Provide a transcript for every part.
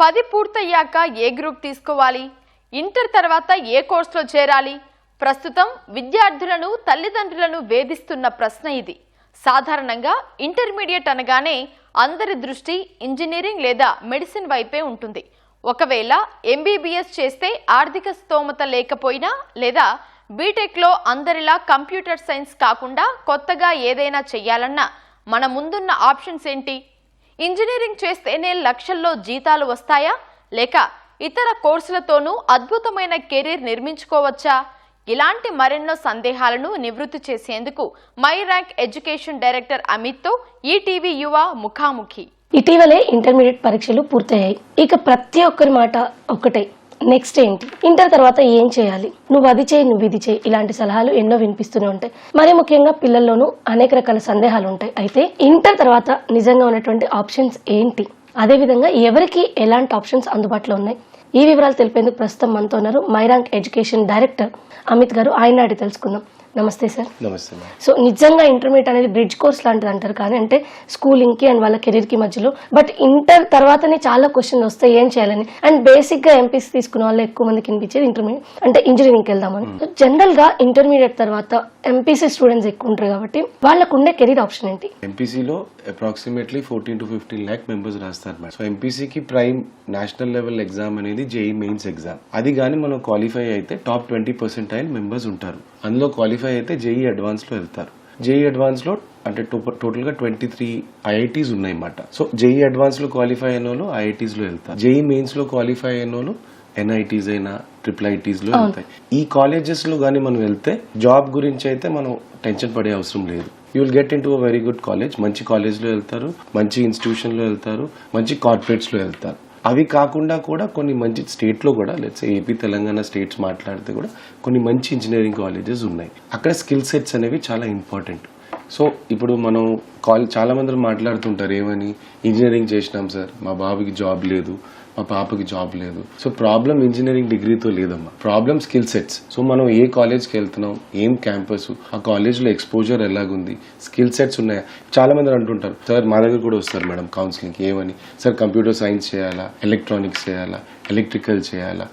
10 పూర్తయ్యాక ఏ గ్రూప్ తీసుకోవాలి, ఇంటర్ తర్వాత ఏ కోర్సులో చేరాలి? ప్రస్తుతం విద్యార్థులను తల్లిదండ్రులను వేధిస్తున్న ప్రశ్న ఇది. సాధారణంగా ఇంటర్మీడియట్ అనగానే అందరి దృష్టి ఇంజనీరింగ్ లేదా మెడిసిన్ వైపే ఉంటుంది. ఒకవేళ ఎంబీబీఎస్ చేస్తే ఆర్థిక స్తోమత లేకపోయినా లేదా బీటెక్లో అందరిలా కంప్యూటర్ సైన్స్ కాకుండా కొత్తగా ఏదైనా చెయ్యాలన్నా మన ముందున్న ఆప్షన్స్ ఏంటి? ఇంజనీరింగ్ చేస్తేనే లక్షల్లో జీతాలు వస్తాయా, లేక ఇతర కోర్సులతోనూ అద్భుతమైన కెరీర్ నిర్మించుకోవచ్చా? ఇలాంటి మరెన్నో సందేహాలను నివృత్తి చేసేందుకు మై ర్యాంక్ ఎడ్యుకేషన్ డైరెక్టర్ అమిత్తో ఈటీవీ యువ ముఖాముఖి. ఇటీవలే ఇంటర్మీడియట్ పరీక్షలు పూర్తయ్యాయి. ఇక ప్రతి ఒక్కరి మాట ఒక్కటే, నెక్స్ట్ ఏంటి, ఇంటర్ తర్వాత ఏం చేయాలి, నువ్వు అది చేయి నువ్వు ఇది చేయి, ఇలాంటి సలహాలు ఎన్నో వినిపిస్తూనే ఉంటాయి. మరి ముఖ్యంగా పిల్లల్లోనూ అనేక రకాల సందేహాలు ఉంటాయి. అయితే ఇంటర్ తర్వాత నిజంగా ఉన్నటువంటి ఆప్షన్స్ ఏంటి, అదేవిధంగా ఎవరికి ఎలాంటి ఆప్షన్స్ అందుబాటులో ఉన్నాయి, ఈ వివరాలు తెలిపేందుకు ప్రస్తుతం మనతో ఉన్నారు my rank education director Amit గారు. ఆయన అడిగి తెలుసుకుందాం. నమస్తే సార్. నమస్తే. సో నిజంగా ఇంటర్మీడియట్ అనేది బ్రిడ్జ్ కోర్స్ లాంటిది అంటారు, కానీ అంటే స్కూలింగ్ కి అండ్ వాళ్ళ కెరీర్ కి మధ్యలో. బట్ ఇంటర్ తర్వాతనే చాలా క్వశ్చన్ వస్తాయి ఏం చేయాలని. అండ్ బేసిక్ గా ఎంపీసీ తీసుకున్న వాళ్ళు ఎక్కువ మందికి వినిపించేది ఇంటర్మీడియట్ అంటే ఇంజనీరింగ్ కి వెళ్దామని. జనరల్ గా ఇంటర్మీడియట్ తర్వాత ఎంపీసీ స్టూడెంట్స్ ఎక్కువ ఉంటారు కాబట్టి వాళ్ళకు ఉండే కెరీర్ ఆప్షన్ ఏంటి? ఎంపీసీలో అప్రాక్సిమేట్లీ 14 to 15 lakh మెంబర్స్ రాస్తారు మేడం. సో ఎంపీసీకి ప్రైమ్ నేషనల్ లెవెల్ ఎగ్జామ్ అనేది జేఈ మెయిన్స్ ఎగ్జామ్. అది కానీ మనం క్వాలిఫై అయితే టాప్ 20% మెంబర్స్ ఉంటారు. అందులో క్వాలిఫై అయితే జేఈ అడ్వాన్స్ లో వెళ్తారు. జేఈ అడ్వాన్స్ లో అంటే టోటల్ గా 23 ఐఐటీస్ ఉన్నాయన్నమాట. సో జేఈ అడ్వాన్స్ లో క్వాలిఫై అయిన వాళ్ళు ఐఐటీస్ లో వెళ్తారు. జేఈ మెయిన్స్ లో క్వాలిఫై అయిన వాళ్ళు ఎన్ఐటీస్ అయినా IIITs లో వెళ్తాయి. ఈ కాలేజెస్ లో గానీ మనం వెళ్తే జాబ్ గురించి అయితే మనం టెన్షన్ పడే అవసరం లేదు. You will get in to a very good college. మంచి కాలేజ్ లో వెళ్తారు, మంచి ఇన్స్టిట్యూషన్ లో వెళ్తారు, మంచి కార్పొరేట్స్ లో వెళ్తారు. అవి కాకుండా కూడా కొన్ని మంచి స్టేట్ లో కూడా లెట్స్ ఏపీ తెలంగాణ స్టేట్స్ మాట్లాడితే కూడా కొన్ని మంచి ఇంజనీరింగ్ కాలేజెస్ ఉన్నాయి. అక్కడ స్కిల్ సెట్స్ అనేవి చాలా ఇంపార్టెంట్. సో ఇప్పుడు మనం చాలా మంది మాట్లాడుతుంటారు ఏమని, ఇంజనీరింగ్ చేసినాం సార్, మా బాబుకి జాబ్ లేదు, మా పాపకి జాబ్ లేదు. సో ప్రాబ్లం ఇంజనీరింగ్ డిగ్రీతో లేదమ్మా, ప్రాబ్లం స్కిల్ సెట్స్. సో మనం ఏ కాలేజ్కి వెళ్తున్నాం, ఏం క్యాంపస్, ఆ కాలేజ్లో ఎక్స్పోజర్ ఎలాగుంది, స్కిల్ సెట్స్ ఉన్నాయా. చాలా మంది అంటుంటారు సార్, మా దగ్గర కూడా వస్తారు మేడం కౌన్సిలింగ్కి, ఏమని సార్ కంప్యూటర్ సైన్స్ చేయాలా, ఎలక్ట్రానిక్స్ చేయాలా, ఎలక్ట్రికల్ చేయాలా,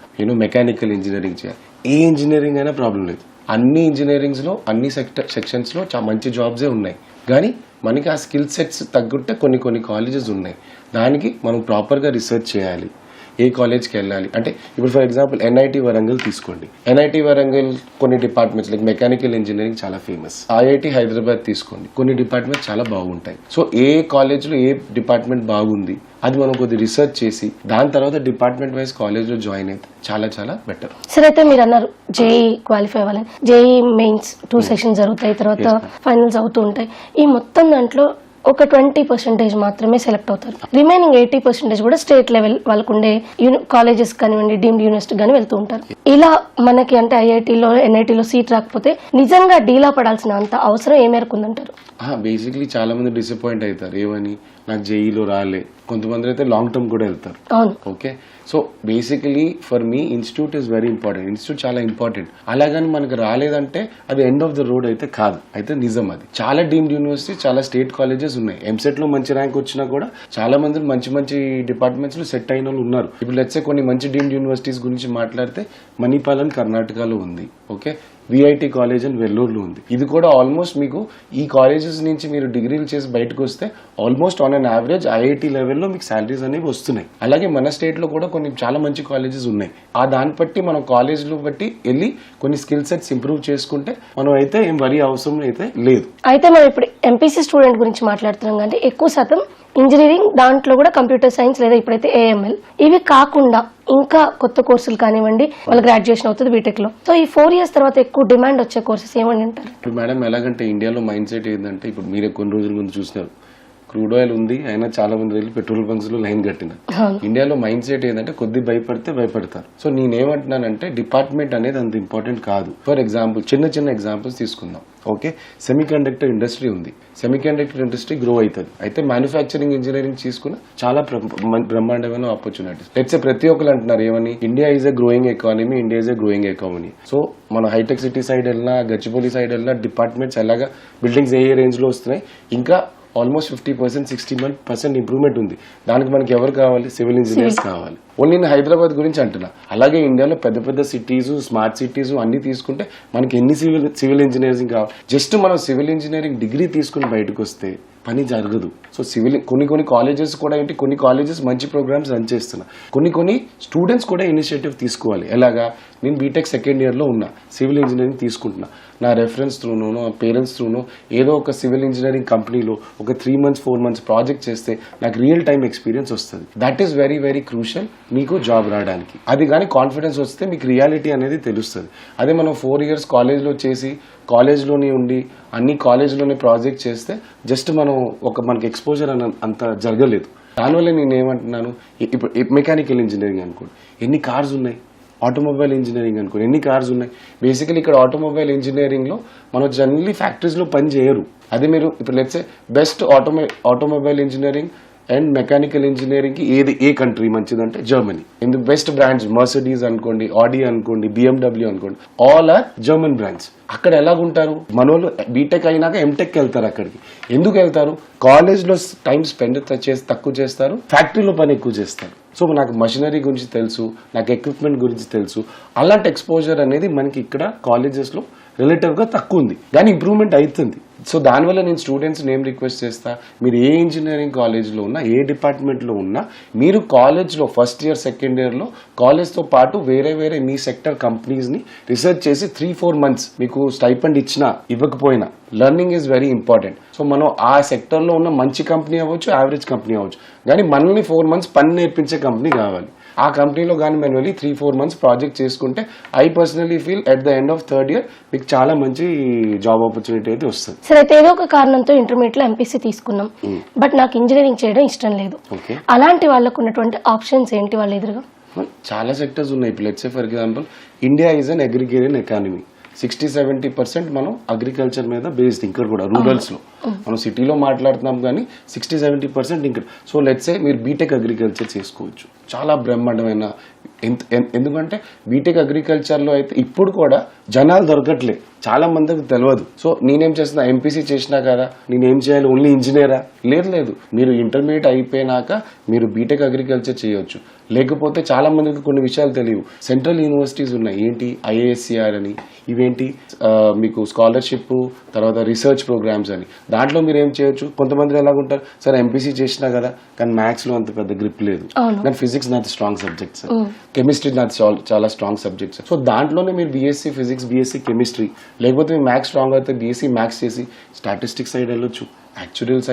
మెకానికల్ ఇంజనీరింగ్ చేయాలి. ఏ ఇంజనీరింగ్ అయినా ప్రాబ్లం లేదు. అన్ని ఇంజనీరింగ్స్ లో అన్ని సెక్షన్స్ లో మంచి జాబ్సే ఉన్నాయి. కానీ మనకి ఆ స్కిల్ సెట్స్ తగ్గుంటే కొన్ని కాలేజెస్ ఉన్నాయి. దానికి మనం ప్రాపర్గా రీసెర్చ్ చేయాలి. ఏ కాలేజ్కి వెళ్ళాలి అంటే ఇప్పుడు ఫర్ ఎగ్జాంపుల్ ఎన్ఐటి వరంగల్ తీసుకోండి. ఎన్ఐటి వరంగల్ కొన్ని డిపార్ట్మెంట్స్ లైక్ మెకానికల్ ఇంజనీరింగ్ చాలా ఫేమస్. ఐఐటి హైదరాబాద్ తీసుకోండి, కొన్ని డిపార్ట్మెంట్స్ చాలా బాగుంటాయి. సో ఏ కాలేజ్లో ఏ డిపార్ట్మెంట్ బాగుంది అది మనం కొద్దిగా రీసెర్చ్ చేసి దాని తర్వాత డిపార్ట్మెంట్ వైజ్ కాలేజ్ లో జాయిన్ అయితే చాలా చాలా బెటర్. సరే, అయితే మీరు అన్నారు జేఈ క్వాలిఫై అవ్వాలని. జేఈ మెయిన్స్ 2 సెషన్స్ జరుగుతాయి, తర్వాత ఫైనల్స్ అవుతూ ఉంటాయి. ఈ మొత్తం దాంట్లో ఒక 20% మాత్రమే సెలెక్ట్ అవుతారు. రిమైనింగ్ 80% కూడా స్టేట్ లెవెల్ వాళ్ళకు ఉండే కాలేజెస్ కానివ్వండి, డీమ్డ్ యూనివర్సిటీ కానీ వెళ్తూ ఉంటారు. ఇలా మనకి అంటే ఐఐటీలో ఎన్ఐటీలో సీట్ రాకపోతే నిజంగా డీలా పడాల్సిన అంత అవసరం ఏ మేరకు ఉందంటారు? బేసిక్లీ చాలా మంది డిసప్పాయింట్ అవుతారు, ఏమని నాకు జేఈలో రాలే. కొంతమంది అయితే లాంగ్ టర్మ్ కూడా వెళ్తారు. Okay, so basically for me institute is very important. Institute చాలా ఇంపార్టెంట్. అలాగని మనకు రాలేదంటే అది ఎండ్ ఆఫ్ ద రోడ్ అయితే కాదు, అయితే నిజం. అది చాలా డీమ్డ్ యూనివర్సిటీ, చాలా స్టేట్ కాలేజెస్ ఉన్నాయి. ఎంసెట్ లో మంచి ర్యాంక్ వచ్చినా కూడా చాలా మంది మంచి డిపార్ట్మెంట్స్ లో సెట్ అయిన వాళ్ళు ఉన్నారు. ఇప్పుడు లెట్స్ సే కొన్ని మంచి డీమ్డ్ యూనివర్సిటీస్ గురించి మాట్లాడితే మణిపాలన్ కర్ణాటకలో ఉంది. ఓకే, విఐటి కాలేజ్ అని వెల్లూరులో ఉంది. ఇది కూడా ఆల్మోస్ట్ మీకు ఈ కాలేజెస్ నుంచి మీరు డిగ్రీలు చేసి బయటకు వస్తే almost on an average IIT లెవెల్లో మీకు శాలరీస్ అనేవి వస్తున్నాయి. అలాగే మన స్టేట్ లో కూడా కొన్ని చాలా మంచి కాలేజెస్ ఉన్నాయి. ఆ దాన్ని బట్టి మనం కాలేజ్లో బట్టి వెళ్ళి కొన్ని స్కిల్ సెట్స్ ఇంప్రూవ్ చేసుకుంటే మనం అయితే ఏం వరి అవసరం అయితే లేదు. అయితే మనం ఇప్పుడు ఎంపీసీ స్టూడెంట్ గురించి మాట్లాడుతున్నాం అంటే ఎక్కువ శాతం ఇంజనీరింగ్, దాంట్లో కూడా కంప్యూటర్ సైన్స్ లేదా ఇప్పుడైతే ఏఎంఎల్, ఇవి కాకుండా ఇంకా కొత్త కోర్సులు కానివ్వండి, వాళ్ళ గ్రాడ్యుయేషన్ అవుతుంది బీటెక్ లో. సో ఈ 4 years తర్వాత ఎక్కువ డిమాండ్ వచ్చే కోర్సెస్ ఏమని అంటారు? ఇప్పుడు మేడం ఎలాగంటే ఇండియాలో మైండ్ సెట్ ఏంటంటే, ఇప్పుడు మీరే కొన్ని రోజుల ముందు చూసినారు క్రూడ్ ఆయిల్ ఉంది, అయినా చాలా మంది వెళ్ళి పెట్రోల్ బంక్స్ లో లైన్ కట్టినారు. ఇండియాలో మైండ్ సెట్ ఏంటంటే కొద్ది భయపడితే భయపడతారు. సో నేనేమంటున్నానంటే డిపార్ట్మెంట్ అనేది అంత ఇంపార్టెంట్ కాదు. ఫర్ ఎగ్జాంపుల్ చిన్న ఎగ్జాంపుల్స్ తీసుకుందాం. ఓకే, సెమీ కండక్టర్ ఇండస్ట్రీ ఉంది. సెమీ కండక్టర్ ఇండస్ట్రీ గ్రో అవుతుంది. అయితే మ్యానుఫ్యాక్చరింగ్ ఇంజనీరింగ్ తీసుకున్న చాలా బ్రహ్మాండమైన ఆపర్చునిటీస్. లెట్స్ ప్రతి ఒక్కరు అంటున్నారు ఏమని, India is a growing economy, India is a growing economy. So మన హైటెక్ సిటీ సైడ్ వెళ్ళినా, గచ్చిబౌలి సైడ్ వెళ్ళినా డిపార్ట్మెంట్స్ ఎలాగా బిల్డింగ్స్ ఏ రేంజ్ లో వస్తున్నాయి, ఇంకా ఆల్మోస్ట్ 50% 60% ఇంప్రూవ్మెంట్ ఉంది. దానికి మనకి ఎవరు కావాలి? సివిల్ ఇంజనీర్స్ కావాలి. ఓన్లీ నేను హైదరాబాద్ గురించి అంటున్నా. అలాగే ఇండియాలో పెద్ద పెద్ద సిటీస్, స్మార్ట్ సిటీస్ అన్ని తీసుకుంటే మనకి ఎన్ని సివిల్ ఇంజనీరింగ్ కావాలి? జస్ట్ మనం సివిల్ ఇంజనీరింగ్ డిగ్రీ తీసుకుని బయటకు వస్తే పని జరగదు. సో కొన్ని కాలేజెస్ కూడా ఏంటి, కొన్ని కాలేజెస్ మంచి ప్రోగ్రామ్స్ రన్ చేస్తున్నా, కొన్ని స్టూడెంట్స్ కూడా ఇనిషియేటివ్ తీసుకోవాలి. ఎలాగా? నేను బీటెక్ సెకండ్ ఇయర్లో ఉన్నా, సివిల్ ఇంజనీరింగ్ తీసుకుంటున్నా, నా రెఫరెన్స్ త్రూనో నా పేరెంట్స్ త్రూనో ఏదో ఒక సివిల్ ఇంజనీరింగ్ కంపెనీలో ఒక 3 months 4 months ప్రాజెక్ట్ చేస్తే నాకు రియల్ టైమ్ ఎక్స్పీరియన్స్ వస్తుంది. That is very very crucial మీకు జాబ్ రావడానికి. అది కానీ కాన్ఫిడెన్స్ వస్తే మీకు రియాలిటీ అనేది తెలుస్తుంది. అదే మనం 4 years కాలేజ్లో చేసి కాలేజ్లోనే ఉండి అన్ని కాలేజ్లోనే ప్రాజెక్ట్ చేస్తే జస్ట్ మనం మనకి ఎక్స్పోజర్ అంత జరగలేదు. దానివల్ల నేను ఏమంటున్నాను, ఇప్పుడు మెకానికల్ ఇంజనీరింగ్ అనుకోండి, ఎన్ని కార్స్ ఉన్నాయి? ఆటోమొబైల్ ఇంజనీరింగ్ అనుకోండి, ఎన్ని కార్స్ ఉన్నాయి? బేసికలీ ఇక్కడ ఆటోమొబైల్ ఇంజనీరింగ్లో మనం జనరల్లీ ఫ్యాక్టరీస్లో పని చేయరు. అదే మీరు ఇప్పుడు let's say best automobile engineering and mechanical engineering కి ఏ కంట్రీ మంచిదంటే జర్మనీ. ఇందు బెస్ట్ బ్రాండ్స్ మర్సిడీస్ అనుకోండి, ఆడి అనుకోండి, BMW అనుకోండి, ఆల్ ఆర్ జర్మన్ బ్రాండ్స్. అక్కడ ఎలాగుంటారు? మనోళ్ళు బీటెక్ అయినాక ఎంటెక్ వెళ్తారు. అక్కడికి ఎందుకు వెళ్తారు? కాలేజ్లో టైం స్పెండ్ తక్కువ చేస్తారు, ఫ్యాక్టరీలో పని ఎక్కువ చేస్తారు. సో నాకు మషినరీ గురించి తెలుసు, నాకు ఎక్విప్మెంట్ గురించి తెలుసు. అలాంటి ఎక్స్పోజర్ అనేది మనకి ఇక్కడ కాలేజెస్లో రిలేటివ్గా తక్కువ ఉంది, కానీ ఇంప్రూవ్మెంట్ అవుతుంది. సో దానివల్ల నేను స్టూడెంట్స్ ఏం రిక్వెస్ట్ చేస్తా, మీరు ఏ ఇంజనీరింగ్ కాలేజ్లో ఉన్నా, ఏ డిపార్ట్మెంట్లో ఉన్నా, మీరు కాలేజ్లో ఫస్ట్ ఇయర్ సెకండ్ ఇయర్లో కాలేజ్తో పాటు వేరే మీ సెక్టర్ కంపెనీస్ని రీసెర్చ్ చేసి 3-4 months మీకు స్టైపెండ్ ఇచ్చినా ఇవ్వకపోయినా learning is very important. So మనం ఆ సెక్టర్లో ఉన్న మంచి కంపెనీ అవ్వచ్చు, యావరేజ్ కంపెనీ అవ్వచ్చు, కానీ మనల్ని 4 months పని నేర్పించే కంపెనీ కావాలి. ఆ కంపెనీలో కానీ మనం వెళ్ళి 3-4 months ప్రాజెక్ట్ చేసుకుంటే I personally feel at the end of 3rd year మీకు చాలా మంచి జాబ్ ఆపర్చునిటీ అయితే వస్తుంది. సరే, అయితే ఏదో ఒక కారణంతో ఇంటర్మీడియట్ లో ఎంపీసీ తీసుకున్నాం, బట్ నాకు ఇంజనీరింగ్ చేయడం ఇష్టం లేదు. అలాంటి వాళ్ళకు ఉన్నటువంటి ఆప్షన్స్ ఏంటి వాళ్ళ ఎదురుగా? చాలా సెక్టర్స్ ఉన్నాయి. ఇప్పుడు let's say for example India is an agrarian economy. 60-70% మనం అగ్రికల్చర్ మీద బేస్డ్. ఇక్కడ కూడా రూరల్స్ లో మనం సిటీలో మాట్లాడుతున్నాం, కానీ 60-70% ఇక్కడ. సో లెట్స్ సే మీరు బీటెక్ అగ్రికల్చర్ చేసుకోవచ్చు, చాలా బ్రహ్మాండమైన. ఎందుకంటే బీటెక్ అగ్రికల్చర్లో అయితే ఇప్పుడు కూడా జనాలు దొరకట్లే, చాలా మందికి తెలియదు. సో నేనేం చేస్తున్నా, ఎంపీసీ చేసినా కదా నేనేం చేయాలి, ఓన్లీ ఇంజనీరా? లేదు, మీరు ఇంటర్మీడియట్ అయిపోయినాక మీరు బీటెక్ అగ్రికల్చర్ చేయొచ్చు. లేకపోతే చాలా మందికి కొన్ని విషయాలు తెలియవు. సెంట్రల్ యూనివర్సిటీస్ ఉన్నాయి, ఏంటి IISCR అని, ఇవేంటి మీకు స్కాలర్షిప్, తర్వాత రీసెర్చ్ ప్రోగ్రామ్స్ అని. దాంట్లో మీరు ఏం చేయొచ్చు. కొంతమంది ఎలాగుంటారు, సరే ఎంపీసీ చేసినా కదా, కానీ మ్యాథ్స్ లో అంత పెద్ద గ్రిప్ లేదు, కానీ ఫిజిక్స్ నాది స్ట్రాంగ్ సబ్జెక్ట్ సార్, కెమిస్ట్రీ నాది చాలా స్ట్రాంగ్ సబ్జెక్ట్ సార్. సో దాంట్లోనే మీరు BSc ఫిజిక్స్, BSc కెమిస్ట్రీ, లేకపోతే మీరు మ్యాథ్స్ స్ట్రాంగ్ అయితే BSc మ్యాథ్స్ చేసి స్టాటిస్టిక్స్ సైడ్ వెళ్ళొచ్చు, యాక్చురియల్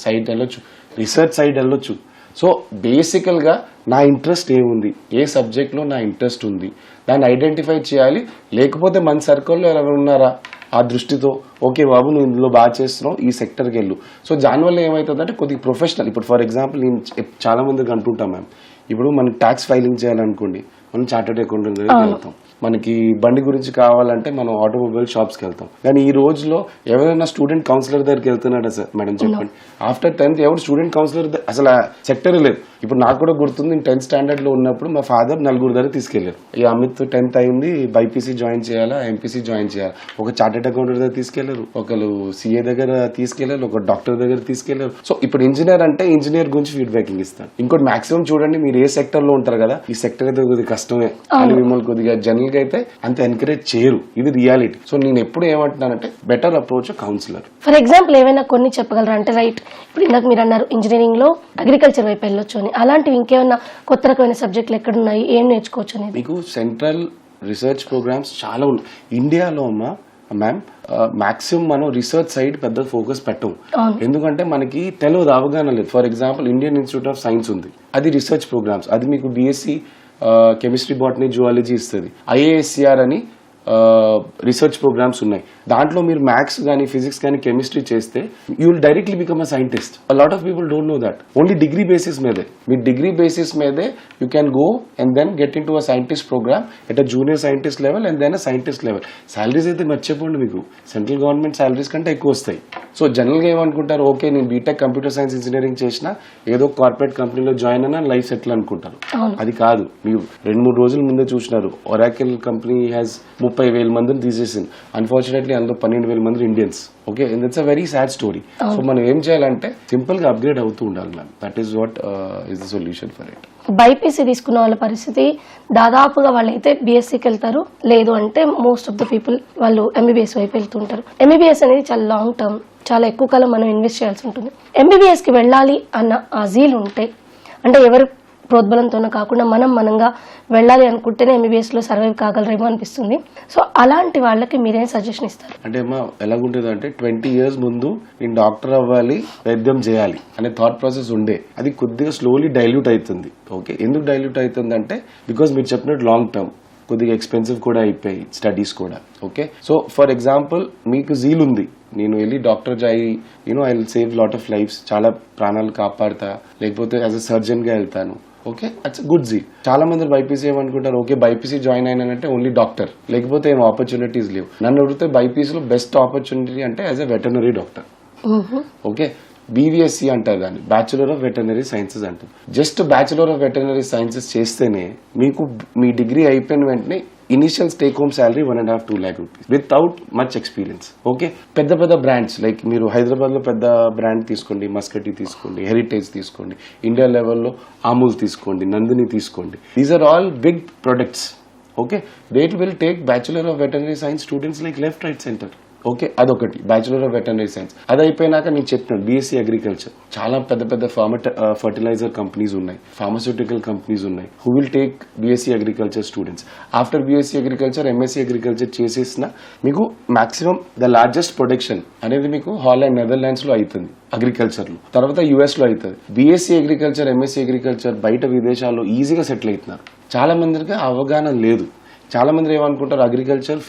సైడ్ వెళ్ళొచ్చు, రీసెర్చ్ సైడ్ వెళ్ళొచ్చు. సో బేసికల్గా నా ఇంట్రెస్ట్ ఏముంది, ఏ సబ్జెక్ట్లో నా ఇంట్రెస్ట్ ఉంది, దాన్ని ఐడెంటిఫై చేయాలి. లేకపోతే మన సర్కిల్లో ఎవరు ఉన్నారా ఆ దృష్టితో, ఓకే బాబు నువ్వు ఇందులో బాగా చేస్తున్నావు, ఈ సెక్టర్కి వెళ్ళు. సో దానివల్ల ఏమవుతుందంటే కొద్దిగా ప్రొఫెషనల్. ఇప్పుడు ఫర్ ఎగ్జాంపుల్ నేను చాలా మందికి అంటుంటాం, మ్యామ్ ఇప్పుడు మనకి ట్యాక్స్ ఫైలింగ్ చేయాలనుకోండి, మనం చార్టెడ్ అకౌంటెంట్ దగ్గరికి వెళ్తాం. మనకి బండి గురించి కావాలంటే మనం ఆటోమొబైల్ షాప్స్కి వెళ్తాం. కానీ ఈ రోజులో ఎవరైనా స్టూడెంట్ కౌన్సిలర్ దగ్గరికి వెళ్తున్నాడా సార్? మేడం చెప్పండి. ఆఫ్టర్ 10th ఎవరు స్టూడెంట్ కౌన్సిలర్ అసలు సెక్టర్ లేదు. ఇప్పుడు నాకు కూడా గుర్తుంది, నేను 10th standard లో ఉన్నప్పుడు మా ఫాదర్ 4 దగ్గర తీసుకెళ్లారు. ఈ అమిత్ 10th అయింది, బైపీసీ జాయిన్ చేయాలా, ఎంపీసీ జాయిన్ చేయాలా, ఒక చార్టెడ్ అకౌంటెంట్ దగ్గర తీసుకెళ్లారు, ఒకరు CA దగ్గర తీసుకెళ్లారు, ఒక డాక్టర్ దగ్గర తీసుకెళ్లారు. సో ఇప్పుడు ఇంజనీర్ అంటే ఇంజనీర్ గురించి ఫీడ్బ్యాకింగ్ ఇస్తాను. ఇంకోటి మాక్సిమం చూడండి, మీరు ఏ సెక్టర్ లో ఉంటారు కదా, ఈ సెక్టర్ అయితే కొద్దిగా కష్టమే అని మిమ్మల్ని కొద్దిగా జనరల్ గా అయితే అంత ఎంకరేజ్ చేయరు. ఇది రియాలిటీ. సో నేను ఎప్పుడు ఏమంటున్నానంటే better approach counsellor. For example ఏమైనా కొన్ని చెప్పగలరా? అంటే రైట్, ఇప్పుడు ఇందాక మీరు అన్నారు ఇంజనీరింగ్ లో అగ్రికల్చర్ వైపు వెళ్ళొచ్చు అని, అలాంటివి ఇంకేమైనా కొత్త రకమైన సబ్జెక్టులు ఎక్కడున్నాయి, ఏం నేర్చుకోవచ్చు అనేది? మీకు సెంట్రల్ రీసెర్చ్ ప్రోగ్రామ్స్ చాలా ఉన్నాయి ఇండియాలో మ్యామ్. మాక్సిమం మనం రీసెర్చ్ సైడ్ పెద్ద ఫోకస్ పెట్టము, ఎందుకంటే మనకి తెలియదు, అవగాహన లేదు. For example Indian Institute of science ఉంది, అది రీసెర్చ్ ప్రోగ్రామ్స్, అది మీకు BSc కెమిస్ట్రీ, బాటనీ, జువాలజీ ఇస్తుంది. IISCR అని రీసెర్చ్ ప్రోగ్రామ్స్ ఉన్నాయి. దాంట్లో మీరు మ్యాథ్స్ కానీ ఫిజిక్స్ కానీ కెమిస్ట్రీ చేస్తే you will directly become a scientist. A lot of people don't know that. Only degree basis మీదే, మీ డిగ్రీ బేసిస్ మీదే you can go and then get in to a scientist program at a junior scientist level and then a scientist level. Salaries అయితే మర్చిపోండి, మీకు central government salaries కంటే ఎక్కువ వస్తాయి. So జనరల్గా ఏమనుకుంటారు, ఓకే నేను బీటెక్ కంప్యూటర్ సైన్స్ ఇంజనీరింగ్ చేసినా ఏదో కార్పొరేట్ కంపెనీలో జాయిన్ అయినా లైఫ్ సెటిల్ అనుకుంటారు. అది కాదు. మీరు 2-3 రోజుల ముందే చూసినారు, ఒరాకిల్ కంపెనీ హ్యాస్ 30,000 మందిని తీసేసింది. అన్ఫార్చునేట్లీ అందులో 12,000 మంది Indians. Okay, it's a very sad story. So మనం ఏం చేయాలంటే సింపుల్ గా అప్గ్రేడ్ అవుతూ ఉండాలి ma'am. That is what is the solution for it. BiPC తీసుకున్న వాళ్ళ పరిస్థితి దాదాపుగా వాళ్ళైతే బీఎస్సీకి వెళ్తారు, లేదు అంటే మోస్ట్ ఆఫ్ ద పీపుల్ వాళ్ళు ఎంబీబీఎస్ వైపు వెళ్తుంటారు. ఎంబీబీఎస్ అనేది చాలా లాంగ్ టర్మ్, చాలా ఎక్కువ కాలం మనం ఇన్వెస్ట్ చేయాల్సి ఉంటుంది. ఎంబీబీఎస్కి వెళ్ళాలి అన్న ఆ జీల్ ఉంటే, అంటే ఎవరు ప్రోద్బలంతోనే కాకుండా మనంగా వెళ్ళాలి అనుకుంటేనే ఎంబీబీఎస్లో సర్వైవ్ కాగలరేమో అనిపిస్తుంది. సో అలాంటి వాళ్ళకి మీరేం సజెషన్ ఇస్తారు? అంటే అమ్మా ఎలాగుంటుంది అంటే 20 years ముందు నేను డాక్టర్ అవ్వాలి, వైద్యం చేయాలి అనే థాట్ ప్రాసెస్ ఉండే, అది కొద్దిగా స్లోలీ డైల్యూట్ అవుతుంది. ఓకే, ఎందుకు డైల్యూట్ అవుతుంది అంటే బికాస్ మీరు చెప్పినట్టు లాంగ్ టర్మ్ కొద్దిగా ఎక్స్పెన్సివ్ కూడా అయిపోయి స్టడీస్ కూడా. ఓకే, సో ఫర్ ఎగ్జాంపుల్ మీకు జీల్ ఉంది, నేను వెళ్ళి డాక్టర్ అయ్యి I will save lot of lifes, చాలా ప్రాణాలు కాపాడతా, లేకపోతే యాజ్ అ సర్జన్ గా వెళ్తాను. ఓకే, అట్స్ గుడ్ జీ. చాలా మంది బైపీసీ ఏమనుకుంటారు, ఓకే బైపీసీ జాయిన్ అయినానంటే ఓన్లీ డాక్టర్, లేకపోతే ఏం ఆపర్చునిటీస్ లేవు. నన్ను అడిగితే బైపీసీలో బెస్ట్ ఆపర్చునిటీ అంటే as a veterinary doctor. Okay, BVSc అంటారు దాన్ని, బ్యాచులర్ ఆఫ్ వెటర్నరీ సైన్సెస్ అంటారు. Just bachelor of veterinary sciences చేస్తేనే మీకు మీ డిగ్రీ అయిపోయిన వెంటనే initial take home salary 1.5-2 lakh rupees without much experience. Okay, పెద్ద పెద్ద బ్రాండ్స్ లైక్ మీరు హైదరాబాద్ లో పెద్ద బ్రాండ్ తీసుకోండి, మస్కటీ తీసుకోండి, హెరిటేజ్ తీసుకోండి, ఇండియా లెవెల్లో అమూల్ తీసుకోండి, నందిని తీసుకోండి, these are all big products. Okay, they will take bachelor of veterinary science students like left right centre. Okay, అదొకటి బ్యాచులర్ ఆఫ్ వెటర్నరీ సైన్స్. అది అయిపోయినాక నేను చెప్తున్నాను బీఎస్సీ అగ్రికల్చర్. చాలా పెద్ద పెద్ద ఫర్టిలైజర్ కంపెనీస్ ఉన్నాయి, ఫార్మస్యూటికల్ కంపెనీస్ ఉన్నాయి, who will take BSc agriculture students. After BSc agriculture MSc agriculture చేసేసిన మీకు మాక్సిమం ద లార్జెస్ట్ ప్రొడక్షన్ అనేది మీకు హాలాండ్ నెదర్లాండ్స్ లో అవుతుంది అగ్రికల్చర్ లో, తర్వాత యుఎస్ లో అవుతుంది. బీఎస్సీ అగ్రికల్చర్ ఎంఎస్సీ అగ్రికల్చర్ బయట విదేశాల్లో ఈజీగా సెటిల్ అవుతున్నారు. చాలా మందికి అవగాహన లేదు. చాలా మంది ఏమనుకుంటారు అగ్రికల్చర్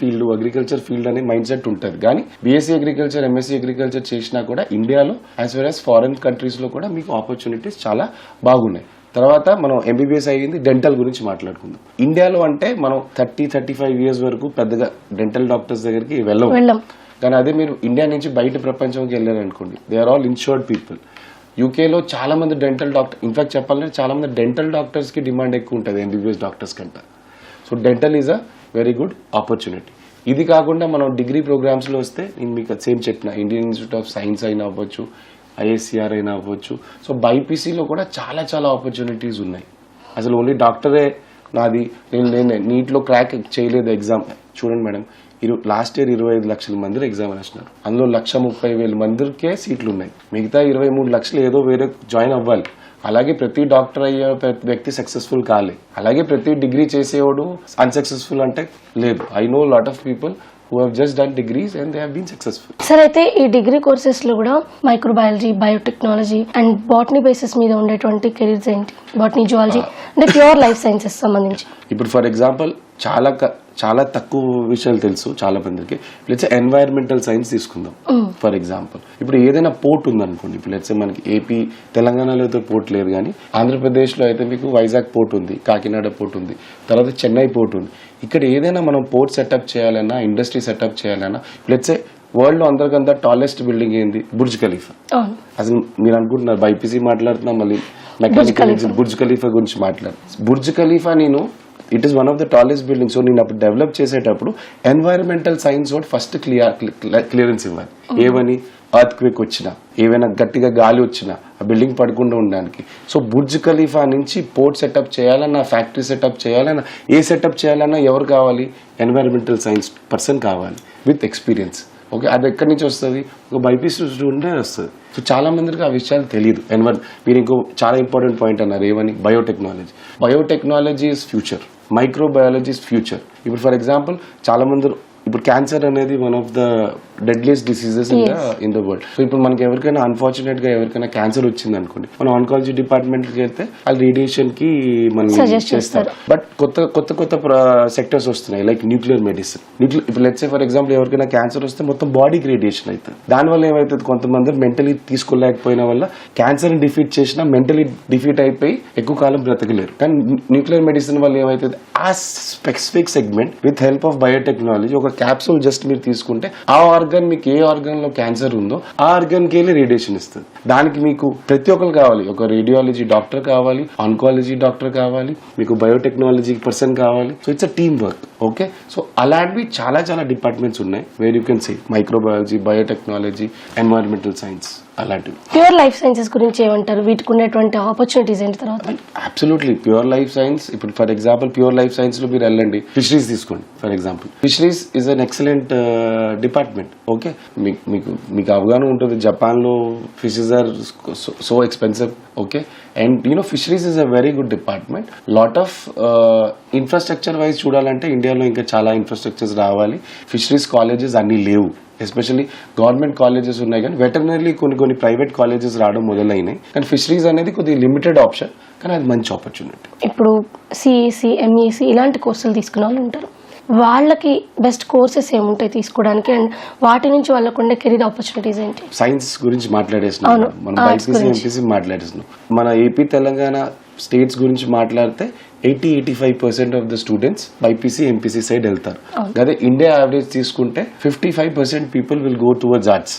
ఫీల్డ్ అనే మైండ్ సెట్ ఉంటుంది, కానీ బీఎస్సీ అగ్రికల్చర్ ఎంఎస్సీ అగ్రికల్చర్ చేసినా కూడా ఇండియాలో as well as foreign countries లో కూడా మీకు ఆపర్చునిటీస్ చాలా బాగున్నాయి. తర్వాత మనం ఎంబీబీఎస్ అయ్యింది, డెంటల్ గురించి మాట్లాడుకుందాం. ఇండియాలో అంటే మనం 30-35 years వరకు పెద్దగా డెంటల్ డాక్టర్స్ దగ్గరికి వెళ్ళం, కానీ అదే మీరు ఇండియా నుంచి బయట ప్రపంచంకి వెళ్ళారనుకోండి, they are all insured people. యూకేలో చాలా మంది డెంటల్ డాక్టర్, ఇన్ఫాక్ట్ చెప్పాలంటే చాలా మంది డెంటల్ డాక్టర్స్ కి డిమాండ్ ఎక్కువ ఉంటుంది ఎంబీబీఎస్ డాక్టర్స్ కంటే. So dental is a very good opportunity. ఇది కాకుండా మనం డిగ్రీ ప్రోగ్రామ్స్లో వస్తే నేను మీకు సేమ్ చెప్పిన ఇండియన్ ఇన్స్టిట్యూట్ ఆఫ్ సైన్స్ అయినా అవ్వచ్చు, ఐఎస్సిఆర్ అయినా అవ్వచ్చు. సో బైపీసీలో కూడా చాలా చాలా ఆపర్చునిటీస్ ఉన్నాయి. అసలు ఓన్లీ డాక్టరే నాది, నేను నీట్లో క్రాక్ చేయలేదు ఎగ్జామ్. చూడండి మేడం, లాస్ట్ ఇయర్ 25 లక్షల మంది ఎగ్జామ్ రాసినారు, అందులో 130,000 మందికే సీట్లు ఉన్నాయి. మిగతా 23 లక్షలు ఏదో వేరే జాయిన్ అవ్వాలి. అలాగే ప్రతి డాక్టర్ అయ్యే వ్యక్తి సక్సెస్ఫుల్ కాలే, అలాగే ప్రతి డిగ్రీ చేసేవాడు అన్సక్సెస్ఫుల్ అంటే లేదు. I know lot of people who have just done degrees and they have been successful. Sir, అయితే ఈ డిగ్రీ కోర్సెస్ లో కూడా microbiology, biotechnology and botany basis మీద ఉండేటువంటి కెరీర్స్ ఏంటి? బాటనీ, జువాలజీ అంటే ప్యూర్ లైఫ్ సైన్సెస్ సంబంధించి. ఇప్పుడు ఫర్ ఎగ్జాంపుల్ చాలా తక్కువ విషయాలు తెలుసు చాలా మందికి. లెట్స్ ఎన్వైరన్మెంటల్ సైన్స్ తీసుకుందాం ఫర్ ఎగ్జాంపుల్. ఇప్పుడు ఏదైనా పోర్ట్ ఉందనుకోండి, ఇప్పుడు లెట్స్ మనకి ఏపీ తెలంగాణలో అయితే పోర్ట్ లేదు, కానీ ఆంధ్రప్రదేశ్లో అయితే మీకు వైజాగ్ పోర్ట్ ఉంది, కాకినాడ పోర్ట్ ఉంది, తర్వాత చెన్నై పోర్ట్ ఉంది. ఇక్కడ ఏదైనా మనం పోర్ట్ సెటప్ చేయాలన్నా, ఇండస్ట్రీ సెటప్ చేయాలన్నా, లెట్స్ వరల్డ్ లో అందరికంతా టాలెస్ట్ బిల్డింగ్ ఏంది? Burj Khalifa. అసలు మీరు అనుకుంటున్నారు బైపీసీ మాట్లాడుతున్నా, మళ్ళీ మెకానికల్ బుర్జ్ ఖలీఫా గురించి మాట్లాడు. Burj Khalifa it is one of the tallest building. So నేను అప్పుడు డెవలప్ చేసేటప్పుడు ఎన్వైరన్మెంటల్ సైన్స్ వాడు ఫస్ట్ క్లియరెన్స్ ఇవ్వాలి. ఏమని? ఎర్త్ క్వేక్ వచ్చినా, ఏవైనా గట్టిగా గాలి వచ్చినా ఆ బిల్డింగ్ పడకుండా ఉండడానికి. సో బుర్జ్ ఖలీఫా నుంచి పోర్ట్ సెటప్ చేయాలన్నా, ఫ్యాక్టరీ సెటప్ చేయాలన్నా, ఏ సెటప్ చేయాలన్నా ఎవరు కావాలి? ఎన్వైరన్మెంటల్ సైన్స్ పర్సన్ కావాలి విత్ ఎక్స్పీరియన్స్. ఓకే, అది ఎక్కడి నుంచి వస్తుంది? ఒక బైపీసీ స్టూడెంటే వస్తుంది. సో చాలా మందికి ఆ విషయాలు తెలియదు. మీరు ఇంకో చాలా ఇంపార్టెంట్ పాయింట్ అన్నారు, ఏమని? Biotechnology is future, microbiology is future. ఇప్పుడు ఫర్ ఎగ్జాంపుల్ చాలా మంది ఇప్పుడు క్యాన్సర్ అనేది one of the deadliest diseases in the world. So ఇప్పుడు మనకి ఎవరికైనా అన్ఫార్చునేట్ గా ఎవరికైనా క్యాన్సర్ వచ్చింది అనుకోండి, మనం ఆన్కాలజీ డిపార్ట్మెంట్ కి వెళ్తే వాళ్ళు రేడియేషన్ కి మనం చేస్తారు. బట్ కొత్త సెక్టర్స్ వస్తున్నాయి లైక్ న్యూక్లియర్ మెడిసిన్. ఇప్పుడు లెట్స్ సే ఫర్ ఎగ్జాంపుల్ ఎవరికైనా క్యాన్సర్ వస్తే మొత్తం బాడీకి రేడియేషన్ అవుతుంది. దానివల్ల ఏమవుతుంది? కొంతమంది మెంటలీ తీసుకోలేకపోయిన వల్ల క్యాన్సర్ ని డిఫీట్ చేసినా మెంటలీ డిఫీట్ అయిపోయి ఎక్కువ కాలం బ్రతకలేరు. కానీ న్యూక్లియర్ మెడిసిన్ వల్ల ఏమవుతుంది? ఆ specific segment with help of biotechnology ఒక క్యాప్సూల్ జస్ట్ మీరు తీసుకుంటే ఆ ఆర్గన్ మీకు ఏ ఆర్గన్ లో క్యాన్సర్ ఉందో ఆ ఆర్గన్ కి వెళ్ళి రేడియేషన్ ఇస్తుంది. దానికి మీకు ప్రతి ఒక్కరు కావాలి, ఒక రేడియాలజీ డాక్టర్ కావాలి, ఆన్కాలజీ డాక్టర్ కావాలి, మీకు బయోటెక్నాలజీ పర్సన్ కావాలి. So it's a team work. Okay, so అలాంటివి చాలా చాలా డిపార్ట్మెంట్స్ ఉన్నాయి where you can see microbiology, biotechnology, environmental science, అలాంటివి. ప్యూర్ లైఫ్ సైన్సెస్ గురించి ఏమంటారు? వీటికి ఉన్నటువంటి ఆపర్చునిటీస్ ఏంటి తర్వాత? Absolutely pure life science. ఇప్పుడు for example pure life science లో మీరు వెళ్ళండి, ఫిషరీస్ తీసుకోండి for example. Fisheries is an excellent department. Okay, మీకు అవగాహన ఉంటుంది, జపాన్ లో fishes are so expensive. Okay, and fisheries is a very good department. Lot of infrastructure wise చూడాలంటే ఇండియాలో ఇంకా చాలా ఇన్ఫ్రాస్ట్రక్చర్స్ రావాలి. ఫిషరీస్ కాలేజెస్ అన్ని లేవు, ఎస్పెషల్లీ గవర్నమెంట్ కాలేజెస్ ఉన్నాయి కానీ వెటర్నరీ కొన్ని ప్రైవేట్ కాలేజెస్ రావడం మొదలైనాయి. కానీ ఫిషరీస్ అనేది కొద్దిగా లిమిటెడ్ ఆప్షన్, కానీ అది మంచి ఆపర్చునిటీ. ఇప్పుడు సిఈసి, ఎంఈసి ఇలాంటి కోర్సులు తీసుకున్న వాళ్ళు ఉంటారు, వాళ్ళకి బెస్ట్ కోర్సెస్ ఏముంటాయి తీసుకోవడానికి, అండ్ వాటి నుంచి వాళ్ళకు ఉండే కెరీర్ ఆపర్చునిటీస్ ఏంటి? సైన్స్ గురించి మాట్లాడేస్తున్నాం, మనం బైపీసీ ఎంపీసీ మాట్లాడేస్తున్నాం. మన ఏపీ తెలంగాణ స్టేట్స్ గురించి మాట్లాడితే 80-85% of the students BiPC MPC side వెళ్తారు. అదే ఇండియా యావరేజ్ తీసుకుంటే 55% people will go towards arts.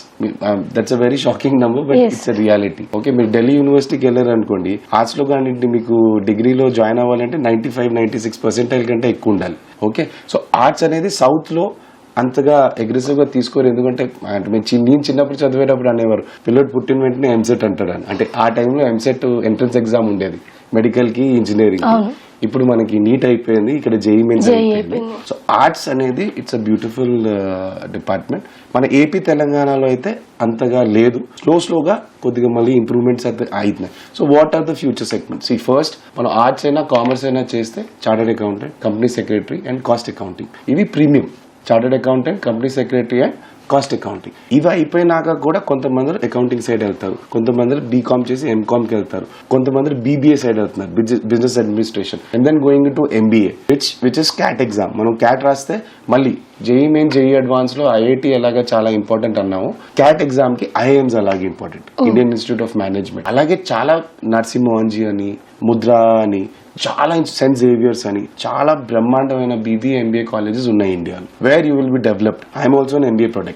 That's a very shocking number, but it's a reality. Okay, మీరు ఢిల్లీ యూనివర్సిటీకి వెళ్ళారు అనుకోండి, ఆర్ట్స్ లో కానీ మీకు డిగ్రీలో జాయిన్ అవ్వాలంటే 95-96% కంటే ఎక్కువ ఉండాలి. ఓకే, సో ఆర్ట్స్ అనేది సౌత్ లో అంతగా అగ్రెసివ్ గా తీసుకోరు. ఎందుకంటే నేను చిన్నప్పుడు చదివేటప్పుడు అనేవారు పిల్లడు పుట్టిన వెంటనే ఎంసెట్ అంటాడు అని. అంటే ఆ టైంలో ఎంసెట్ ఎంట్రన్స్ ఎగ్జామ్ ఉండేది మెడికల్ కి, ఇంజనీరింగ్. ఇప్పుడు మనకి నీట్ అయిపోయింది, ఇక్కడ జేఈ మెయిన్స్ అయిపోయింది. సో ఆర్ట్స్ అనేది ఇట్స్ అ బ్యూటిఫుల్ డిపార్ట్మెంట్. మన ఏపీ తెలంగాణలో అయితే అంతగా లేదు, స్లోగా కొద్దిగా మళ్ళీ ఇంప్రూవ్మెంట్స్ అయితే అవుతున్నాయి. So what are the future segments? ఈ ఫస్ట్ మనం ఆర్ట్స్ అయినా కామర్స్ అయినా చేస్తే chartered accountant, company secretary and cost accounting, ఇవి premium. Chartered accountant, company secretary and cost accounting. ఇవి అయిపోయినాక కూడా కొంతమంది అకౌంటింగ్ సైడ్ వెళ్తారు, కొంతమంది బీకామ్ చేసి ఎంకామ్కి వెళ్తారు, కొంతమంది బీబీఏ సైడ్ వెళ్తున్నారు, business administration, and then going to MBA which is CAT exam. మనం క్యాట్ రాస్తే మళ్ళీ జేఈ మెయిన్, జేఈ అడ్వాన్స్ లో ఐఐటి ఎలాగా చాలా ఇంపార్టెంట్ అన్నాము, క్యాట్ ఎగ్జామ్ కి ఐఐఎమ్స్ అలాగే important, Indian Institute of Management. అలాగే చాలా నర్సింహోంజీ అని, ముద్రా అని, చాలా సెంట్ జేవియర్స్ అని చాలా బ్రహ్మాండమైన బీబీఏ, ఎంబీఏ కాలేజెస్ ఉన్నాయి ఇండియాలో, where you will be developed. I'm also an MBA product.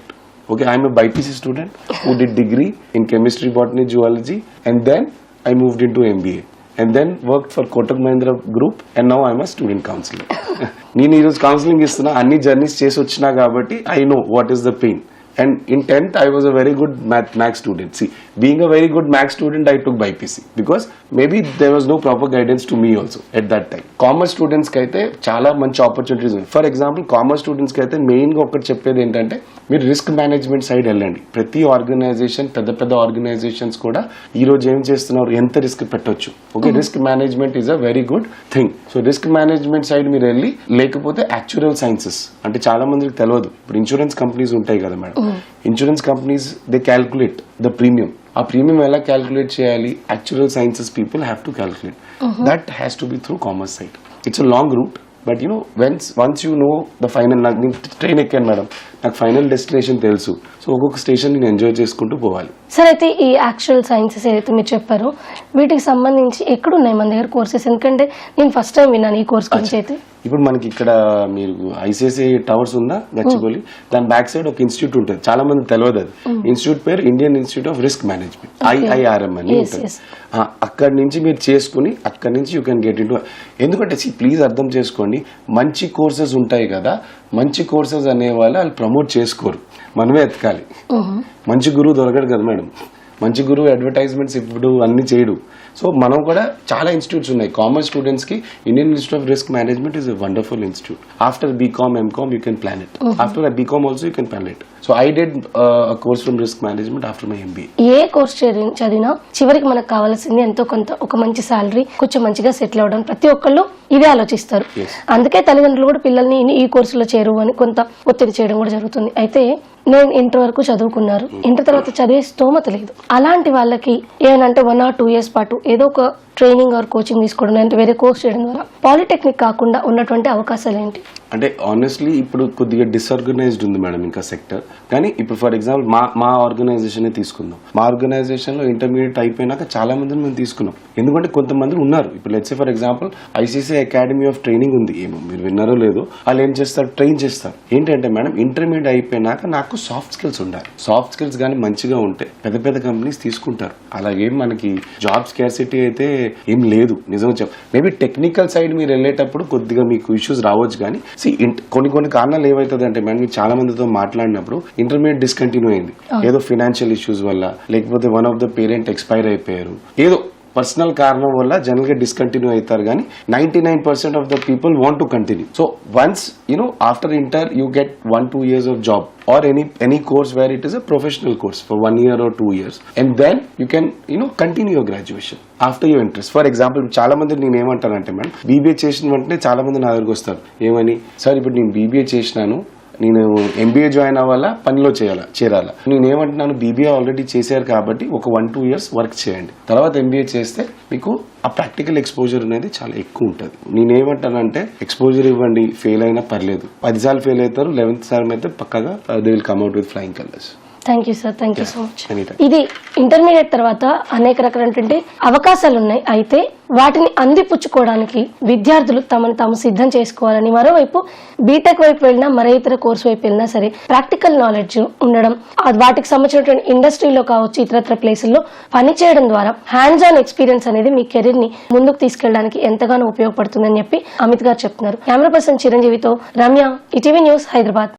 Okay, I'm a BIPC student who did degree in chemistry, botany, zoology, and then I moved into MBA and then worked for Kotak Mahindra Group, and now I'm a student counselor. నేను ఈరోజు counselling ఇస్తున్నా, అన్ని journeys చేసి వచ్చినా కాబట్టి I know what is the pain. And in 10th, I was a very good math student. See, being a very good math student, I took BIPC because maybe there was no proper guidance to me also at that time. Commerce students ki aithe chaala manchi opportunities unnai. For example, commerce students ki aithe main ga okati cheppedi entante మీరు risk management side వెళ్ళండి. ప్రతి organisation, పెద్ద organisations కూడా ఈ రోజు ఏం చేస్తున్నారు, ఎంత రిస్క్ పెట్టొచ్చు. Okay, risk management is a very good thing. So risk management side మీరు వెళ్ళి, లేకపోతే యాక్చురల్ సైన్సెస్ అంటే చాలా మందికి తెలియదు. ఇప్పుడు ఇన్సూరెన్స్ కంపెనీస్ ఉంటాయి కదా madam, insurance companies they calculate the premium. ఆ ప్రీమియం ఎలా క్యాల్కులేట్ చేయాలి, actuarial sciences people have to calculate. That has to be through commerce side. It's a long route, but once you know the final, నేను train ఎక్కాను madam, నాకు final destination తెలుసు. So ఒక్కొక్క station నేను enjoy చేసుకుంటూ పోవాలి. Sir, అయితే ఈ యాక్చువల్ సైన్సెస్ ఏదైతే మీరు చెప్పారో వీటికి సంబంధించి ఎక్కడున్నాయి మన దగ్గర కోర్సెస్? ఎందుకంటే నేను ఫస్ట్ టైం విన్నాను ఈ కోర్స్ గురించి. అయితే ఇప్పుడు మనకి ఇక్కడ మీరు ఐసిఐసిఐ టవర్స్ ఉందా గచ్చిబౌలి, దాని బ్యాక్ సైడ్ ఒక ఇన్స్టిట్యూట్ ఉంటుంది, చాలా మంది తెలియదు. అది ఇన్స్టిట్యూట్ పేరు Indian Institute of Risk management, IIRM అని ఉంటుంది. అక్కడి నుంచి మీరు చేసుకుని అక్కడి నుంచి you can get in to. ఎందుకంటే ప్లీజ్ అర్థం చేసుకోండి, మంచి కోర్సెస్ ఉంటాయి కదా, మంచి కోర్సెస్ అనేవాళ్ళు వాళ్ళు ప్రమోట్ చేసుకోరు, మనమే ఎతకాలి. మంచి గురువు దొరకడు కదా మేడం, మంచి గురువు అడ్వర్టైజ్మెంట్స్ ఇప్పుడు అన్ని చేయడు. సో మనం కూడా చాలా ఇన్స్టిట్యూట్స్ ఉన్నాయి కామర్స్ స్టూడెంట్స్ కి. Indian Institute of Risk Management is a wonderful institute. After BCom, MCom you can plan it. After BCom also you can plan it. So I did course from risk management after my MBA. ఏ course చదివినా చివరికి మనకు కావాల్సింది ఎంతో కొంత, ఒక మంచి salary, కొంచెం మంచిగా సెటిల్ అవ్వడం, ప్రతి ఒక్కళ్ళు ఇదే ఆలోచిస్తారు. అందుకే తల్లిదండ్రులు కూడా పిల్లల్ని ఈ కోర్సులో చేరు అని కొంత ఒత్తిడి చేయడం కూడా జరుగుతుంది. అయితే నేను ఇంటర్ వరకు చదువుకున్నారు, ఇంటర్ తర్వాత చదివే స్తోమత లేదు. అలాంటి వాళ్ళకి ఏమంటే 1 or 2 years పాటు ఏదో ఒక ట్రైనింగ్ ఆర్ కోచింగ్ తీసుకోవడం లేదంటే వేరే కోర్స్ చేయడం ద్వారా పాలిటెక్నిక్ కాకుండా ఉన్నటువంటి అవకాశాలు ఏంటి? అంటే ఆనెస్ట్లీ ఇప్పుడు కొద్దిగా డిస్ఆర్గనైజ్డ్ ఉంది మేడం ఇంకా సెక్టర్. కానీ ఇప్పుడు ఫర్ ఎగ్జాంపుల్ మా ఆర్గనైజేషన్ తీసుకుందాం. మా ఆర్గనైజేషన్ లో ఇంటర్మీడియట్ అయిపోయినాక చాలా మందిని మేము తీసుకున్నాం. ఎందుకంటే కొంతమంది ఉన్నారు, ఇప్పుడు let's say for example ICC academy of training ఉంది, ఏమో మీరు విన్నారో లేదో, వాళ్ళు ఏం చేస్తారు, ట్రైన్ చేస్తారు. ఏంటంటే మేడం ఇంటర్మీడియట్ అయిపోయినాక నాకు సాఫ్ట్ స్కిల్స్ ఉండాలి. సాఫ్ట్ స్కిల్స్ కానీ మంచిగా ఉంటే పెద్ద పెద్ద కంపెనీస్ తీసుకుంటారు. అలాగే మనకి జాబ్ స్కార్సిటీ అయితే ఏం లేదు నిజంగా చెప్ప. మేబీ టెక్నికల్ సైడ్ మీరు వెళ్ళేటప్పుడు కొద్దిగా మీకు ఇష్యూస్ రావచ్చు. కానీ కొన్ని కారణాలు ఏమవుతుంది అంటే మేడం, మీరు చాలా మందితో మాట్లాడినప్పుడు ఇంటర్మీడియట్ డిస్కంటిన్యూ అయింది, ఏదో ఫైనాన్షియల్ ఇష్యూస్ వల్ల, లేకపోతే one of the parent expire అయిపోయారు, ఏదో పర్సనల్ కారణం వల్ల జనరల్ గా డిస్కంటిన్యూ అవుతారు. కానీ 99% of the people want to continue. So once after inter you get 1-2 years of job or any course where it is a professional course for 1 year or 2 years, and then you can continue your graduation after your interest. For example, చాలా మంది నేను ఏమంటానంటే madam, BBA చేసిన వెంటనే చాలా మంది నా దగ్గరకు వస్తారు, ఏమని, సార్ ఇప్పుడు నేను బీబీఏ చేసినాను, నేను ఎంబీఏ జాయిన్ అవ్వాలా, పనిలో చేరాలా. నేను ఏమంటున్నాను, బీబీఏ ఆల్రెడీ చేశారు కాబట్టి ఒక 1-2 years వర్క్ చేయండి, తర్వాత ఎంబీఏ చేస్తే మీకు ఆ ప్రాక్టికల్ ఎక్స్పోజర్ అనేది చాలా ఎక్కువ ఉంటుంది. నేనేమంటానంటే ఎక్స్పోజర్ ఇవ్వండి, ఫెయిల్ అయినా పర్లేదు, 10 సార్లు ఫెయిల్ అవుతారు, 11th సార్ అయితే పక్కగా they will come out with flying colours. Thank you sir, thank you so much. Anytime. ఇది ఇంటర్మీడియట్ తర్వాత అనేక రకాలైనటువంటి అవకాశాలు ఉన్నాయి. అయితే వాటిని అందిపుచ్చుకోవడానికి విద్యార్థులు తమను తాము సిద్ధం చేసుకోవాలని, మరోవైపు బీటెక్ వైపు వెళ్ళినా మరే ఇతర కోర్సు వైపు వెళ్ళినా సరే ప్రాక్టికల్ నాలెడ్జ్ ఉండడం, వాటికి సంబంధించినటువంటి ఇండస్ట్రీలో కావచ్చు, ఇతరత్ర ప్లేసుల్లో పనిచేయడం ద్వారా హ్యాండ్స్ ఆన్ ఎక్స్పీరియన్స్ అనేది మీ కెరీర్ ని ముందుకు తీసుకెళ్ళడానికి ఎంతగానో ఉపయోగపడుతుందని చెప్పి అమిత్ గారు చెప్తున్నారు. కెమెరా పర్సన్ చిరంజీవితో రమ్య, ఈటీవీ న్యూస్, హైదరాబాద్.